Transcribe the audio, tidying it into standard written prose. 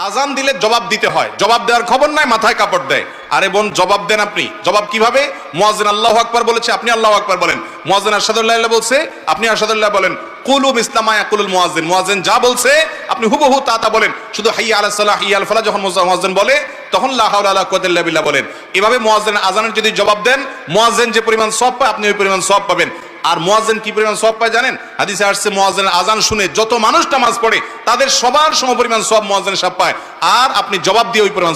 আজান দিলে জবাব দিতে হয়, জবাব দেওয়ার খবর নাই, মাথায় কাপড় দেয়। আরে বোন, জবাব দেন আপনি। জবাব কিভাবে? মুয়াজ্জিন আল্লাহু আকবার বলেছে, আপনি আল্লাহু আকবার বলেন। মুয়াজ্জিন আশহাদু আল্লা ইলাহা বলছে, আপনি আশহাদু আল্লাহ বলেন। কুলু মিসলা মা ইয়াকুলুল মুয়াজ্জিন, মুয়াজ্জিন যা বলছে আপনি হুবহু তা বলেন। শুধু হাইয়া আলাস সালাহ হাইয়া আল ফালাহ যখন মুয়াজ্জিন বলে তখন লা হাওলা ওয়ালা কুওয়াতা ইল্লা বিল্লাহ বলেন। এভাবে মুয়াজ্জিন আজানের যদি জবাব দেন, মুয়াজ্জিন যে পরিমাণ সওয়াব পায় আপনি ওই পরিমাণ সওয়াব পাবেন। আর মুয়াজ্জিন কি পরিমাণ সওয়াব পায় জানেন? হাদিসে আসছে মুয়াজ্জিনের আজান শুনে যত মানুষ নামাজ পড়ে তাদের সবার সমপরিমাণ সওয়াব মুয়াজ্জিন সাহেব পায়, আর আপনি জবাব দিয়ে ওই পরিমাণ